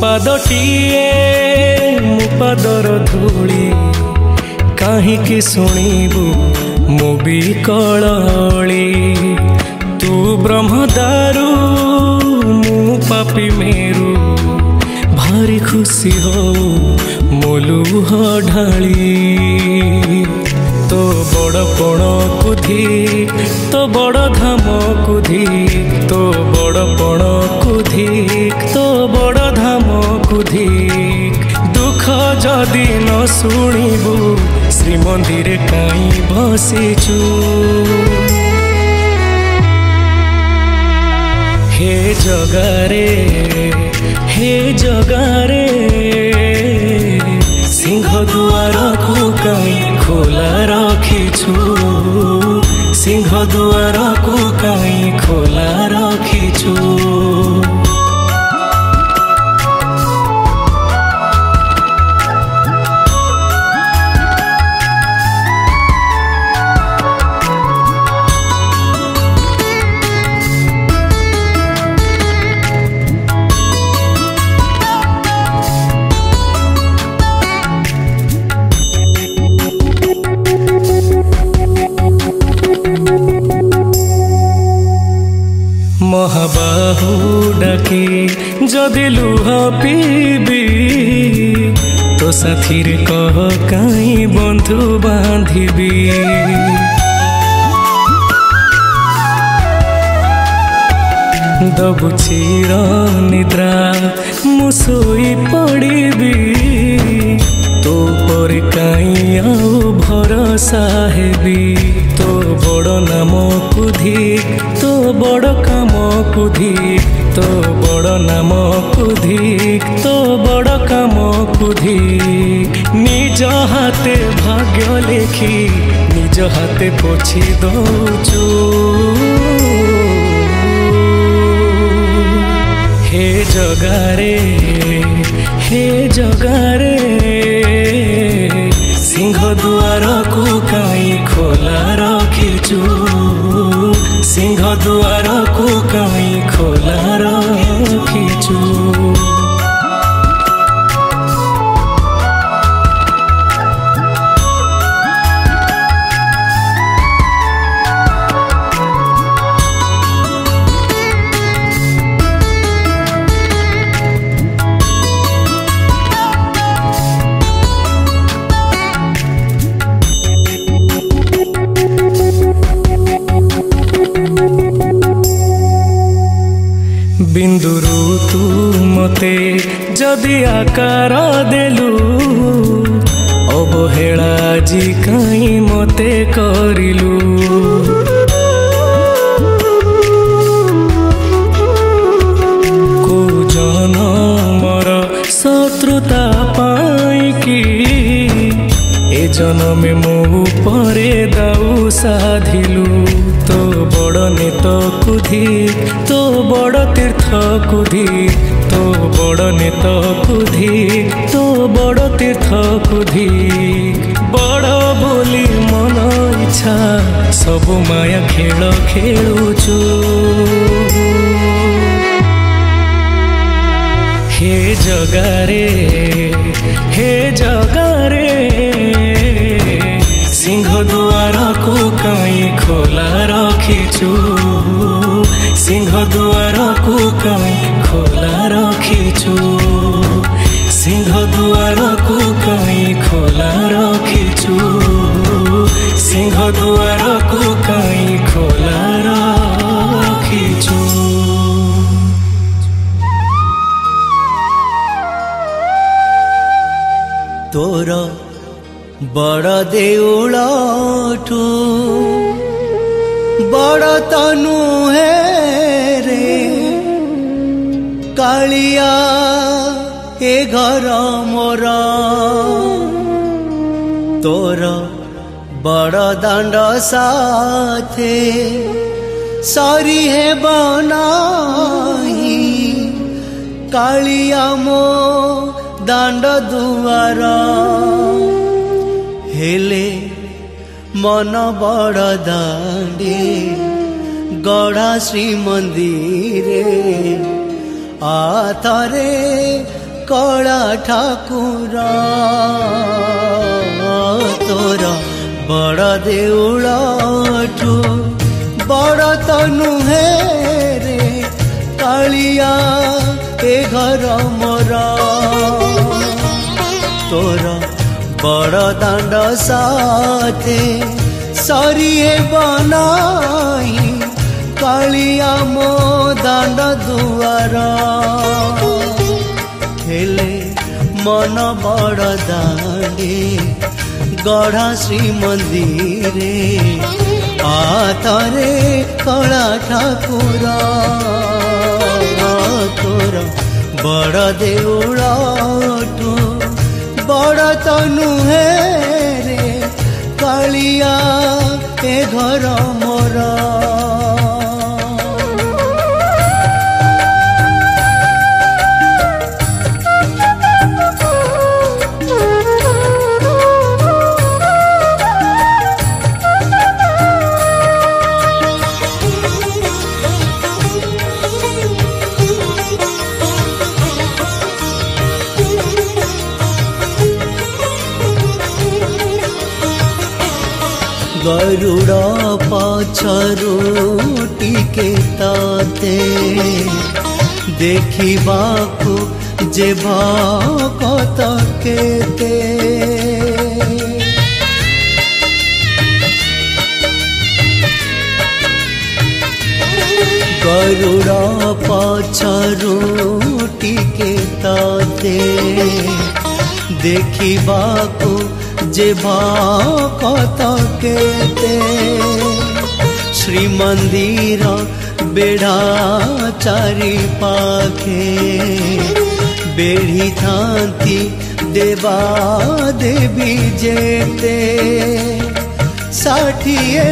पादटिए मो पादर धूली काहींकि शुणिबु मो बिकली तू ब्रह्मदारू मु पापी मेरू भारी खुशी हो मो लुह ढाली तो बड़ पण कुधी तो बड़ धाम कुधी तो बड़ पण कुधी तो बड़ धाम कुधी दुख जदि न शुणिबु श्रीमंदिर काई बसिचु हे जगारे सिंह दुआर को काई खोला रखिछु सिंह दुआर को काई खोला रखिछु महाबाहु डाकी जदि लुह पीबी तो साथीर कह काई बंधु बांधिबी दबु चिर निद्रा मु सोई पड़िबी तो पर काई आउ भरोसा हेबी तो बड़ नाम कुधिक तो बड़ काम कुधिक तो बड़ नाम कुधिक तो बड़ काम कुधिक निज हाथे भाग्य लेखी निज हाथे पोछि दौचु हे जगारे सिंह दुआर को काई खोला रखिछु सिंह दुआर को काई खोला रखिछु बिंदुरु तू मते जदि आकार देलु अवहेला जी काई मते करिलु को जनमर शत्रुता पाई कि ए जन्मे मो परे दाऊ साधिलु तो बड़ नेत कुधिक तो बड़ तीर्थ कुधिक तो बड़ नेत कुधिक तो बड़ तीर्थ कुधिक बड़ बोली मन इच्छा सब माया खेल खेलुछु हे जगारे सिंह दुआर को काई खोला रखिछु सिंह दुआर को काई खोला रखिछु सिंह दुआर को काई खोला रखिछु सिंह दुआर को काई खोला रखिछु तोर बड़ देउलठु बड़ तनु है रे कालिया ए घर मोर तोर बड़ दांड साथे सरी है बनाही कालिया मो दांड दुआर हेले मन बड़ दांडे गढ़ा श्री मंदिरे आथरे कला ठाकुर तोर बड़ देउलठू बड़ तो नुहे रे कालिया ए घर मोर तोर बड़ दांड साथे सरिए बनाई कालिया मो दांड दुआर हेले मन बड़ दांडे गढ़ा श्री मंदिरे आतरे कला ठाकुर तोर बड़ देउलठू बड़ तो नुहे रे कालिया ए घर मोर गरुड़ पछरु टिके ताते देखिबाकु जे भकत केते गरुड़ पछरु टिके ताते देखिबाकु जे भकत केते श्री मंदिर बेढ़ा चारि पाखे बेढ़ी थांती देवा देवी जेते षाठिए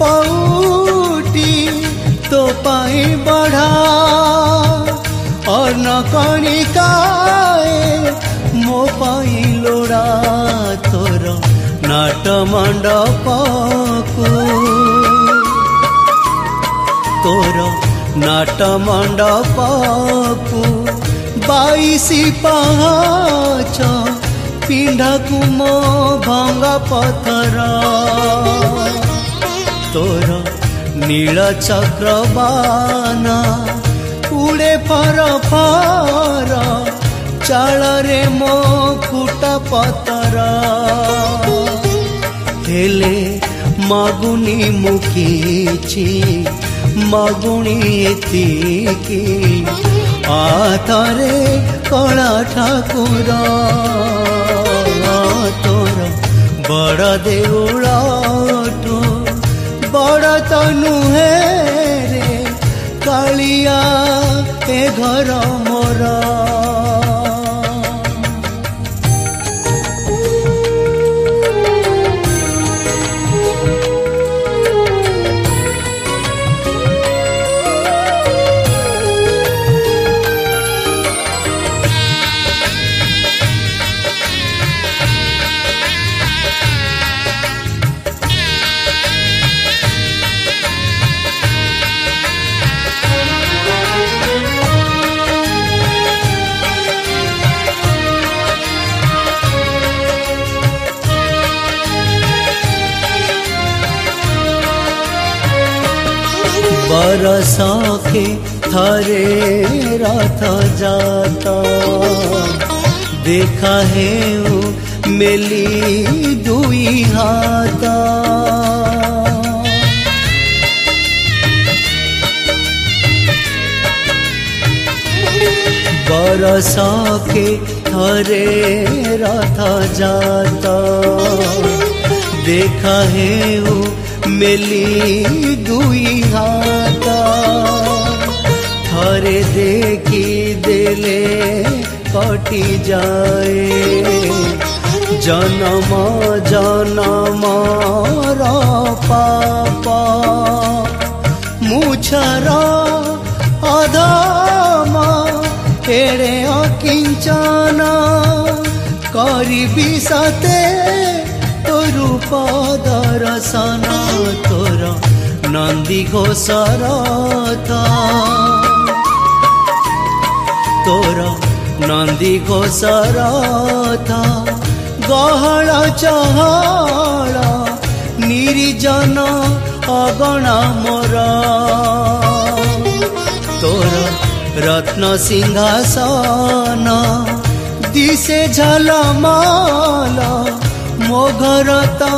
पौटी तो पाई बढ़ा और न कणिकाए मो पाई लोड़ा तोर नाट मंडपकु तोर नाट मंडपकु 22 पाहाच पिंढाकु मो भंगा पथर तोर नील चक्रबाना उड़े फर फर चाल रे मो फुटा पतर हेले मागुनी मुखीची मागुनी एतिकी आतरे कला ठाकुर तोर बड़ देउलठू बड़ तो नुहे रे कालिया ए घर मोर बरस के थरे रथ जाता देखा है मेली दुई हाथा बरस के थरे रथ जाता देखा है मेली दुई हाथा थरे देखी देले कटी जाए जन्म जन्म पापा मुछर अधम एड़े अकिंचन करी सते तो रूप दर्शन तोर नंदी घोषर तोर नंदी घोषर था गहळ चहळ निर्जन अगणा मोर तोर रत्न सिंहासन दिसे झलमल मो घर तो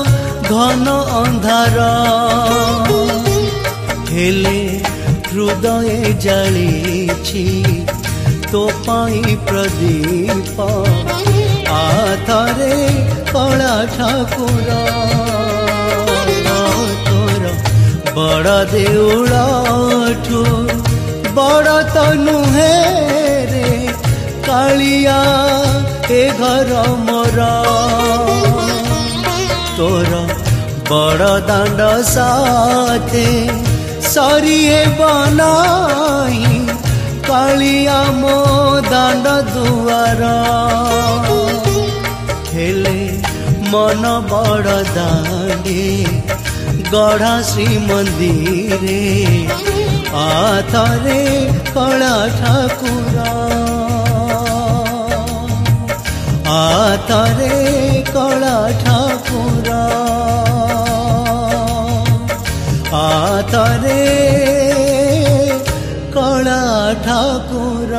घन अंधार हेले हृदय जालिछि तो पाई प्रदीप आथरे कला ठाकुर तोर बड़ देउळठु बड़ तो नुहे रे कालिया ए घर मोर तोर बड़ दांड साथे सरिए बनाई कालिया मो दांड दुआर हेले मन बड़ दांडे गढ़ा श्री मंदिरे आथरे कला ठाकुर आथरे कला ठाकुर आथरे कला ठाकुर।